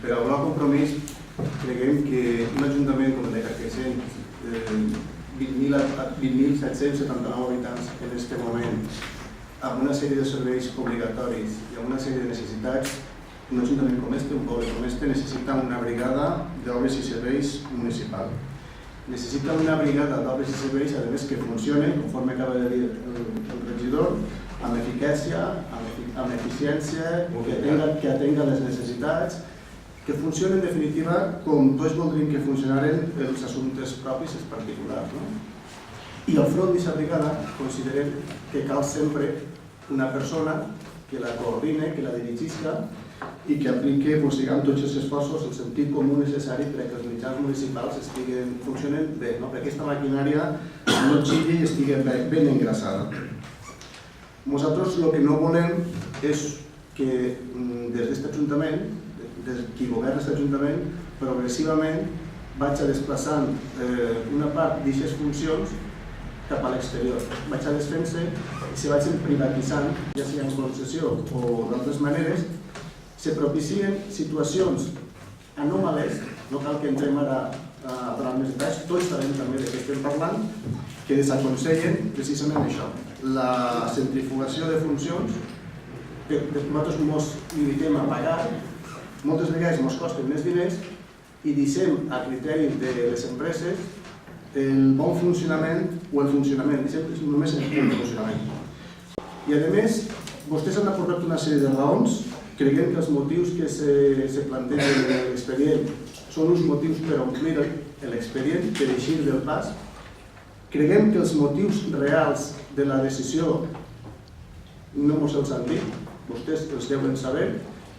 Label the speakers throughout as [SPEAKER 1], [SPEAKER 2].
[SPEAKER 1] Per al Bloc Compromís creiem que un ajuntament com el de Carcaixent, 20.779 habitants en aquest moment, amb una sèrie de serveis obligatoris i amb una sèrie de necessitats, un ajuntament com este, un poble com este, necessita una brigada d'obres i serveis municipal. Necessita una brigada d'obres i serveis, a més, que funcione, conforme acaba de dir el regidor, amb eficàcia, amb eficiència, que atenga les necessitats, que funcioni en definitiva com tots voldríem que funcionaren els assumptes propis, els particulars. I al front d'aquesta brigada considerem que cal sempre una persona que la coordine, que la dirigisca i que apliqui tots els esforços, el sentit comú necessari perquè els mitjans municipals funcionen bé, perquè aquesta maquinària no giri i estigui ben engraçada. Nosaltres el que no volem és que des d'aquest ajuntament, des qui governa aquest ajuntament, progressivament vaig desplaçant una part d'aquestes funcions cap a l'exterior. Vaig desfent-se i se vagin privatitzant, ja sigui en concessió o d'altres maneres, se propicien situacions anòmales, no cal que entrem ara a donar més detalls, tots sabem també de què estem parlant, que desaconsellen precisament això, la centrifugació de funcions que nosaltres ens limitem a pagar, moltes vegades ens costen més diners i deixem a criteri de les empreses el bon funcionament o el funcionament, deixem només el funcionament. I a més, vostès han aportat una sèrie de raons. Creiem que els motius que se plantegen en l'expedient són uns motius per omplir l'expedient, per eixir del pas. Creiem que els motius reals de la decisió no ens els han dit, vostès els deuen saber,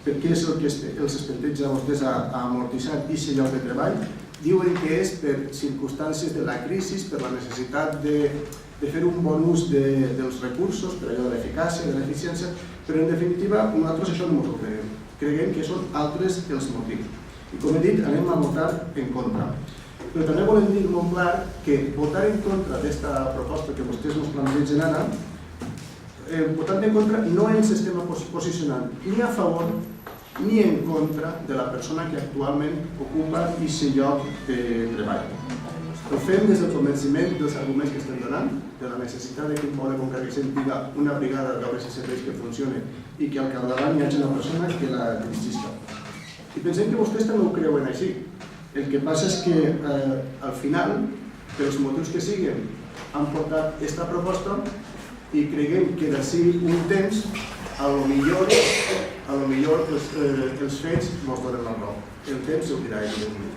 [SPEAKER 1] perquè és el que els espenteja a vostès a amortitzar aquest lloc de treball. Diuen que és per circumstàncies de la crisi, per la necessitat de fer un bon ús dels recursos, per allò de l'eficàcia, de l'eficiència, però en definitiva nosaltres això no ens ho creiem. Creiem que són altres els motius. I com he dit, anem a votar en contra. Però també volem dir molt clar que votar en contra d'aquesta proposta que vostès ens plantegen ara, votant en contra no ens estem posicionant ni a favor ni en contra de la persona que actualment ocupa aquest lloc de treball. Ho fem des del convenciment dels arguments que estem donant, de la necessitat que un poble com Carcaixent tingui una brigada d'obres i serveis que funcioni i que al capdavant hi hagi una persona que la dirigisca. I pensem que vostès també ho creuen així. El que passa és que al final, pels motius que siguin, han portat aquesta proposta i creiem que d'ací un temps, a lo millor els fets ens donen la raó. El temps ho dirà, evidentment.